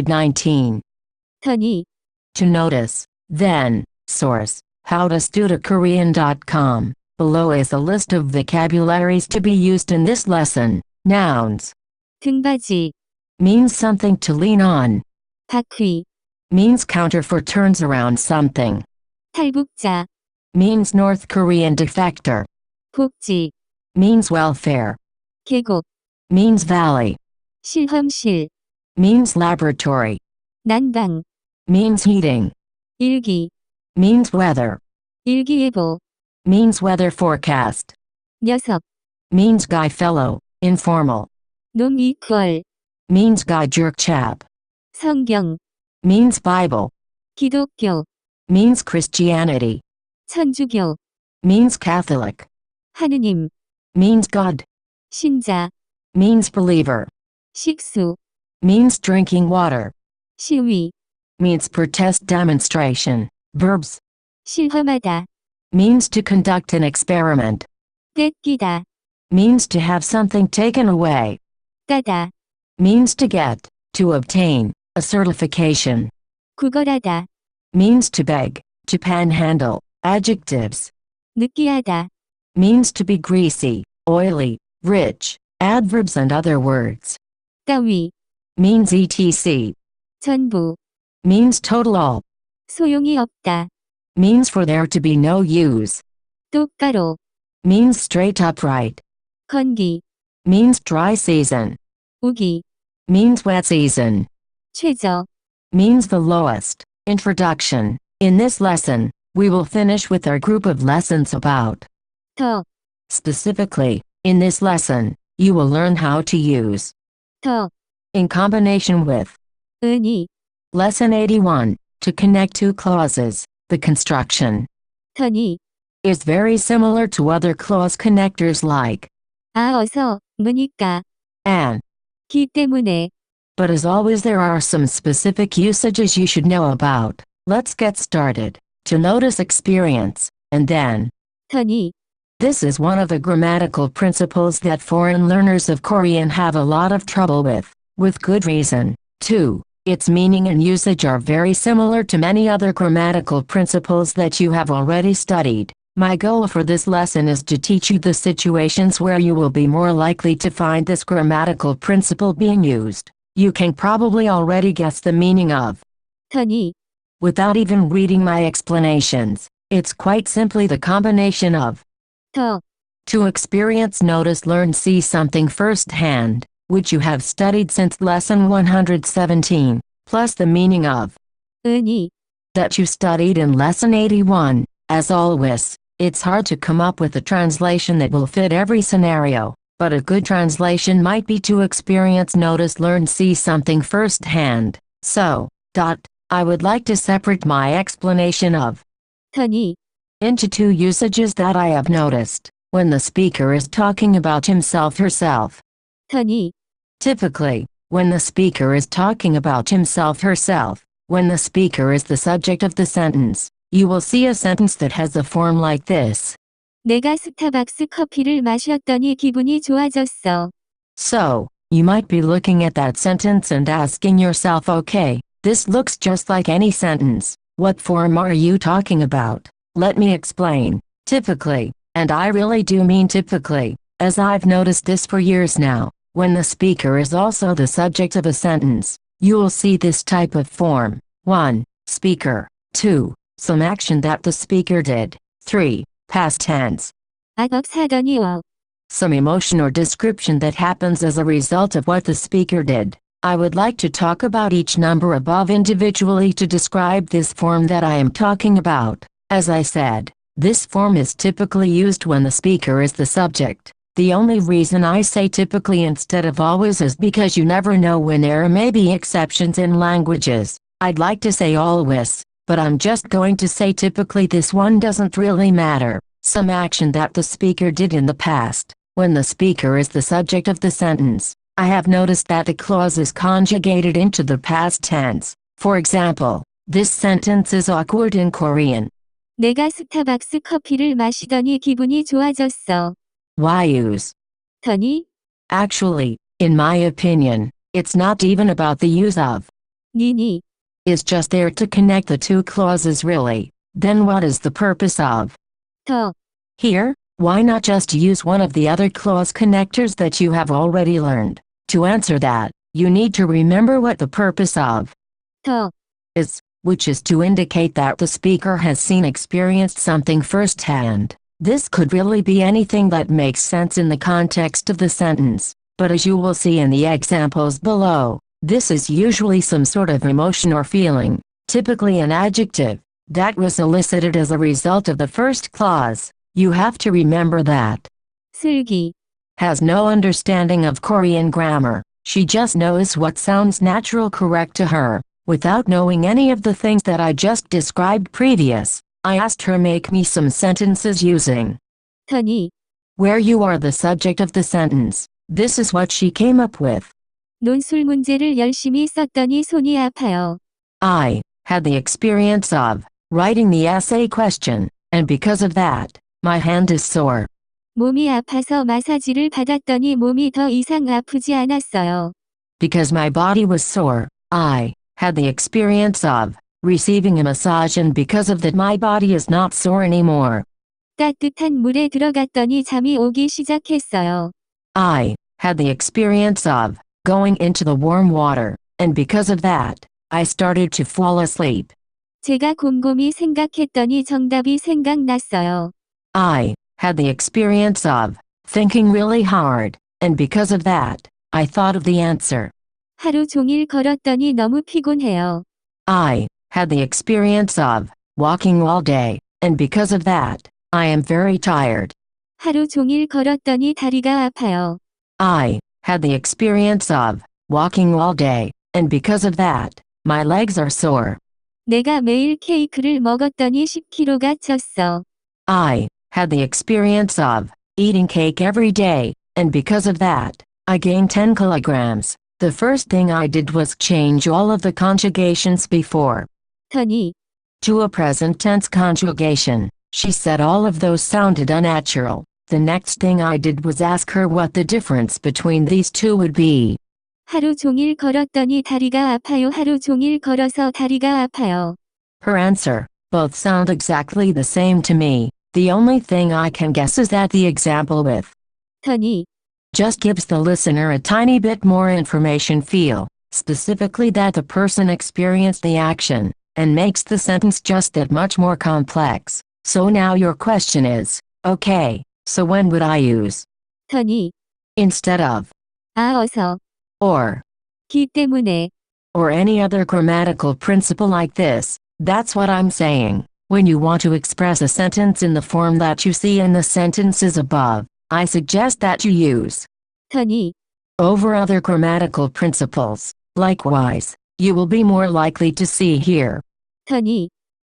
19. 더니, To notice. Then. Source. howtostudykorean.com. Below is a list of vocabularies to be used in this lesson. Nouns. 등받이, Means something to lean on. 바퀴, Means counter for turns around something. 탈북자, Means North Korean defector. 복지, Means welfare. 계곡, Means valley. 실험실, Means laboratory. 난방, Means heating. 일기, Means weather. 일기예보, Means weather forecast. 녀석, Means guy fellow, informal. 놈 이퀄, Means guy jerk chap. 성경, Means Bible. 기독교, Means Christianity. 천주교, Means Catholic. 하느님, Means God. 신자, Means believer. 식수, Means drinking water. 시위, Means protest demonstration. Verbs. 실험하다, Means to conduct an experiment. 뺏기다, Means to have something taken away. 따다, Means to get, to obtain, a certification. 구걸하다, Means to beg, to panhandle. Adjectives. 느끼하다, Means to be greasy, oily, rich. Adverbs and other words. 따위, Means etc. 전부, Means total all. 소용이 없다, Means for there to be no use. 똑바로, Means straight upright. 건기, Means dry season. 우기, Means wet season. 최저, Means the lowest. Introduction. In this lesson, we will finish with our group of lessons about. 더, Specifically, in this lesson, you will learn how to use. 더, In combination with. 은이, Lesson 81. To connect two clauses. The construction 더니, is very similar to other clause connectors like 어서, 무니까, and, 기 때문에, but as always there are some specific usages you should know about. Let's get started. To notice experience, and then. 더니, This is one of the grammatical principles that foreign learners of Korean have a lot of trouble with good reason. 2. Its meaning and usage are very similar to many other grammatical principles that you have already studied. My goal for this lesson is to teach you the situations where you will be more likely to find this grammatical principle being used. You can probably already guess the meaning of 더니, without even reading my explanations. It's quite simply the combination of 더, to experience, notice, learn, see something firsthand, which you have studied since lesson 117, plus the meaning of 은이, that you studied in lesson 81. As always, it's hard to come up with a translation that will fit every scenario, but a good translation might be to experience, notice, learn, see something firsthand. So, I would like to separate my explanation of 더니, into two usages that I have noticed when the speaker is talking about himself herself. 더니, Typically, when the speaker is talking about himself herself, when the speaker is the subject of the sentence, you will see a sentence that has a form like this. 내가 스타벅스 커피를 마셨더니 기분이 좋아졌어. So, you might be looking at that sentence and asking yourself, okay, this looks just like any sentence. What form are you talking about? Let me explain. Typically, and I really do mean typically, as I've noticed this for years now, when the speaker is also the subject of a sentence, you will see this type of form. 1. Speaker. 2. Some action that the speaker did. 3. Past tense. 악업 사더니요. Some emotion or description that happens as a result of what the speaker did. I would like to talk about each number above individually to describe this form that I am talking about. As I said, this form is typically used when the speaker is the subject. The only reason I say typically instead of always is because you never know when there may be exceptions in languages. I'd like to say always, but I'm just going to say typically. This one doesn't really matter. Some action that the speaker did in the past. When the speaker is the subject of the sentence, I have noticed that the clause is conjugated into the past tense. For example, this sentence is awkward in Korean. 내가 스타벅스 커피를 마시더니 기분이 좋아졌어. Why use 더니, Actually, in my opinion, it's not even about the use of. 니니, is just there to connect the two clauses really. Then what is the purpose of 더, here? Why not just use one of the other clause connectors that you have already learned? To answer that, you need to remember what the purpose of 더, is, which is to indicate that the speaker has experienced something firsthand. This could really be anything that makes sense in the context of the sentence, but as you will see in the examples below, this is usually some sort of emotion or feeling, typically an adjective, that was elicited as a result of the first clause. You have to remember that 슬기, has no understanding of Korean grammar. She just knows what sounds natural correct to her, without knowing any of the things that I just described previous. I asked her make me some sentences using 더니, where you are the subject of the sentence. This is what she came up with. 논술 문제를 열심히 썼더니 손이 아파요. I had the experience of writing the essay question, and because of that, my hand is sore. 몸이 아파서 마사지를 받았더니 몸이 더 이상 아프지 않았어요. Because my body was sore, I had the experience of receiving a massage, and because of that my body is not sore anymore. 따뜻한 물에 들어갔더니 잠이 오기 시작했어요. I had the experience of going into the warm water, and because of that, I started to fall asleep. 제가 곰곰이 생각했더니 정답이 생각났어요. I had the experience of thinking really hard, and because of that, I thought of the answer. 하루 종일 걸었더니 너무 피곤해요. I had the experience of walking all day, and because of that, I am very tired. 하루 종일 걸었더니 다리가 아파요. I had the experience of walking all day, and because of that, my legs are sore. 내가 매일 케이크를 먹었더니 10kg가 쪘어. I had the experience of eating cake every day, and because of that, I gained 10 kilograms. The first thing I did was change all of the conjugations before 더니, to a present tense conjugation. She said all of those sounded unnatural. The next thing I did was ask her what the difference between these two would be. 하루 종일 걸었더니 다리가 아파요. 하루 종일 걸어서 다리가 아파요. Her answer, both sound exactly the same to me. The only thing I can guess is that the example with 더니, just gives the listener a tiny bit more information, feel, specifically that the person experienced the action, and makes the sentence just that much more complex. So now your question is, okay, so when would I use 더니, instead of 어서, or 기 때문에, or any other grammatical principle like this? That's what I'm saying. When you want to express a sentence in the form that you see in the sentences above, I suggest that you use 더니, over other grammatical principles. Likewise, you will be more likely to see here 더니,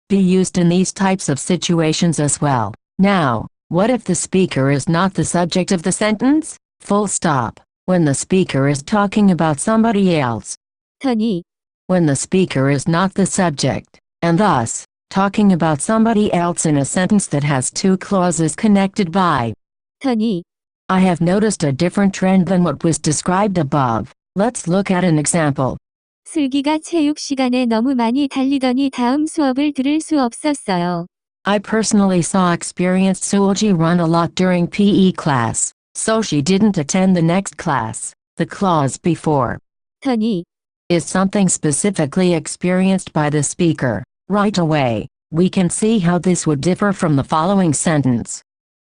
be used in these types of situations as well. Now, what if the speaker is not the subject of the sentence? Full stop. When the speaker is talking about somebody else. 더니, When the speaker is not the subject, and thus, talking about somebody else in a sentence that has two clauses connected by 더니, I have noticed a different trend than what was described above. Let's look at an example. 슬기가 체육 시간에 너무 많이 달리더니 다음 수업을 들을 수 없었어요. I personally saw experienced Sulji run a lot during PE class, so she didn't attend the next class. The clause before 더니, is something specifically experienced by the speaker. Right away, we can see how this would differ from the following sentence.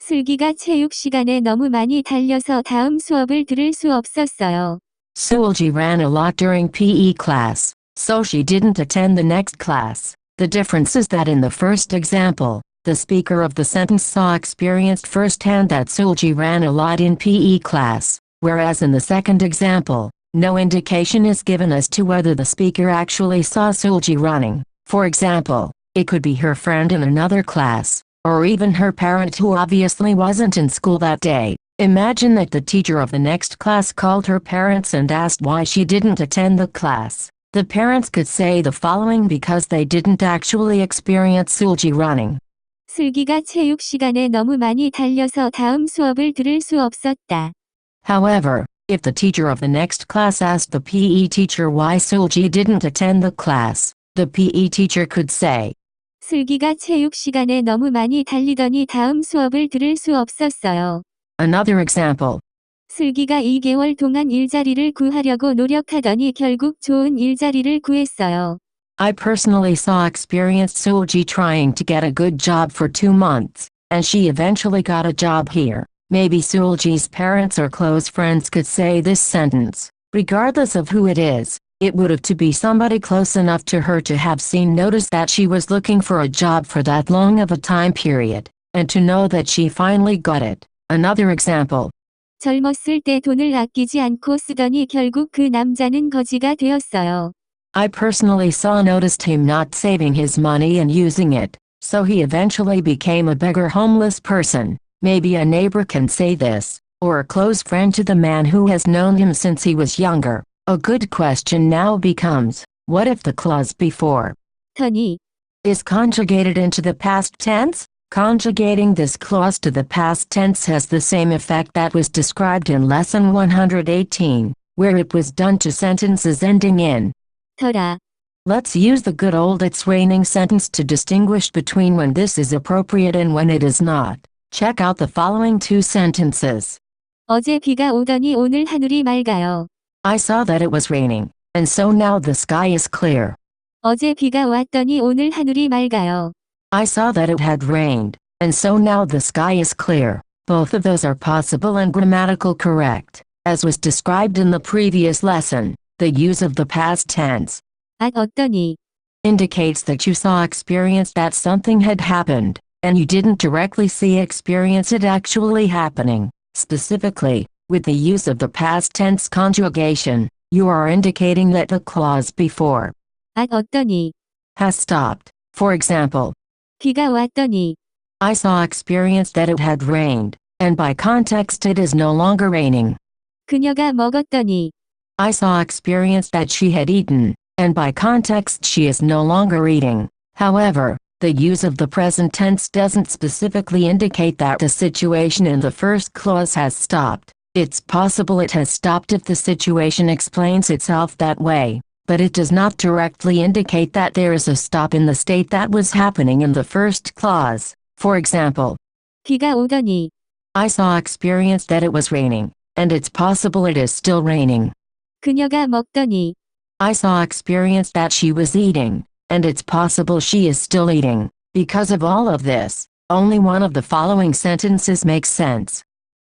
슬기가 체육 시간에 너무 많이 달려서 다음 수업을 들을 수 없었어요. Sulji ran a lot during PE class, so she didn't attend the next class. The difference is that in the first example, the speaker of the sentence saw experienced firsthand that Sulji ran a lot in PE class, whereas in the second example, no indication is given as to whether the speaker actually saw Sulji running. For example, it could be her friend in another class, or even her parent who obviously wasn't in school that day. Imagine that the teacher of the next class called her parents and asked why she didn't attend the class. The parents could say the following because they didn't actually experience Sulji running. 슬기가 체육 시간에 너무 많이 달려서 다음 수업을 들을 수 없었다. However, If the teacher of the next class asked the PE teacher why Sulji didn't attend the class, the PE teacher could say, 슬기가 체육 시간에 너무 많이 달리더니 다음 수업을 들을 수 없었어요. Another example. 슬기가 2개월 동안 일자리를 구하려고 노력하더니 결국 좋은 일자리를 구했어요. I personally experienced Sulji trying to get a good job for 2 months, and she eventually got a job here. Maybe Sulji's parents or close friends could say this sentence. Regardless of who it is, it would have to be somebody close enough to her to have noticed that she was looking for a job for that long of a time period, and to know that she finally got it. Another example. 젊었을 때 돈을 아끼지 않고 쓰더니 결국 그 남자는 거지가 되었어요. I personally noticed him not saving his money and using it, so he eventually became a beggar homeless person. Maybe a neighbor can say this, or a close friend to the man who has known him since he was younger. A good question now becomes, what if the clause before 더니 is conjugated into the past tense? Conjugating this clause to the past tense has the same effect that was described in lesson 118, where it was done to sentences ending in 더라. Let's use the good old "it's raining" sentence to distinguish between when this is appropriate and when it is not. Check out the following 2 sentences. 어제 비가 오더니 오늘 하늘이 맑아요. I saw that it was raining, and so now the sky is clear. 어제 비가 왔더니 오늘 하늘이 맑아요. I saw that it had rained, and so now the sky is clear. Both of those are possible and grammatical correct. As was described in the previous lesson, the use of the past tense 어떠니 indicates that you experienced that something had happened, and you didn't directly experience it actually happening. Specifically, with the use of the past tense conjugation, you are indicating that the clause before 어떠니 has stopped. For example, 비가 왔더니 I experienced that it had rained, and by context it is no longer raining. 그녀가 먹었더니 I experienced that she had eaten, and by context she is no longer eating. However, the use of the present tense doesn't specifically indicate that the situation in the first clause has stopped. It's possible it has stopped if the situation explains itself that way, but it does not directly indicate that there is a stop in the state that was happening in the first clause. For example, 비가 오더니 I experienced that it was raining, and it's possible it is still raining. 그녀가 먹더니 I experienced that she was eating, and it's possible she is still eating. Because of all of this, only one of the following sentences makes sense.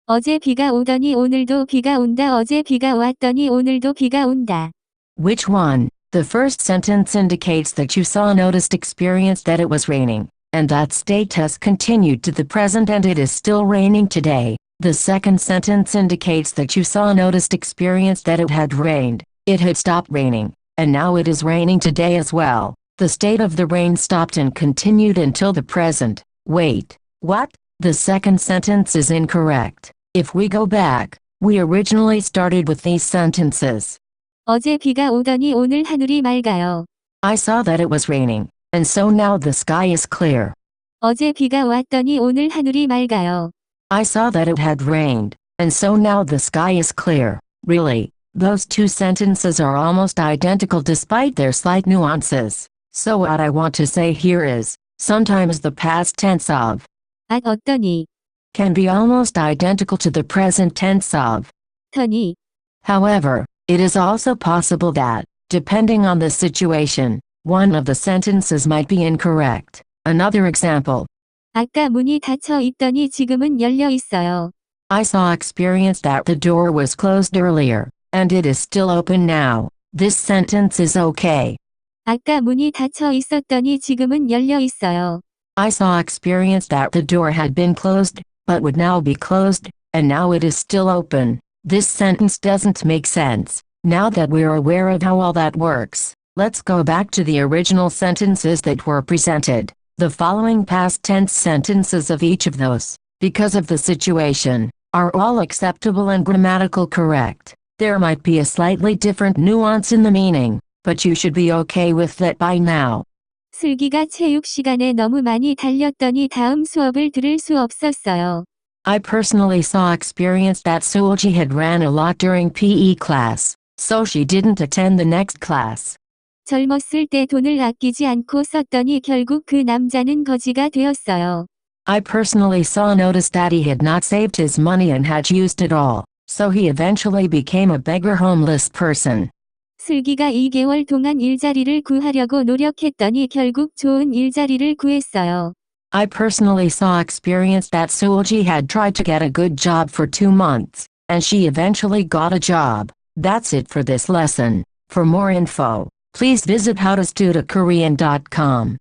어제 비가 오더니 오늘도 비가 온다. 어제 비가 왔더니 오늘도 비가 온다. Which one? The first sentence indicates that you noticed experienced that it was raining, and that state has continued to the present and it is still raining today. The second sentence indicates that you noticed experienced that it had rained, it had stopped raining, and now it is raining today as well. The state of the rain stopped and continued until the present. Wait, what? The second sentence is incorrect. If we go back, we originally started with these sentences. 어제 비가 오더니 오늘 하늘이 맑아요. I saw that it was raining, and so now the sky is clear. 어제 비가 왔더니 오늘 하늘이 맑아요. I saw that it had rained, and so now the sky is clear. Really, those 2 sentences are almost identical despite their slight nuances. So what I want to say here is, sometimes the past tense of 어떠니 can be almost identical to the present tense of 더니. However, it is also possible that, depending on the situation, one of the sentences might be incorrect. Another example. 아까 문이 닫혀 있더니 지금은 열려 있어요. I experienced that the door was closed earlier, and it is still open now. This sentence is okay. 아까 문이 닫혀 있었더니 지금은 열려 있어요. I experienced that the door had been closed, but would now be closed, and now it is still open. This sentence doesn't make sense. Now that we're aware of how all that works, let's go back to the original sentences that were presented. The following past tense sentences of each of those, because of the situation, are all acceptable and grammatical correct. There might be a slightly different nuance in the meaning, but you should be okay with that by now. 슬기가 체육 시간에 너무 많이 달렸더니 다음 수업을 들을 수 없었어요. I personally experienced that Soolji had ran a lot during PE class, so she didn't attend the next class. 젊었을 때 돈을 아끼지 않고 썼더니 결국 그 남자는 거지가 되었어요. I personally noticed that he had not saved his money and had used it all, so he eventually became a beggar homeless person. 슬기가 2개월 동안 일자리를 구하려고 노력했더니 결국 좋은 일자리를 구했어요. I personally experienced that Soolji had tried to get a good job for 2 months, and she eventually got a job. That's it for this lesson. For more info, please visit howtostudykorean.com.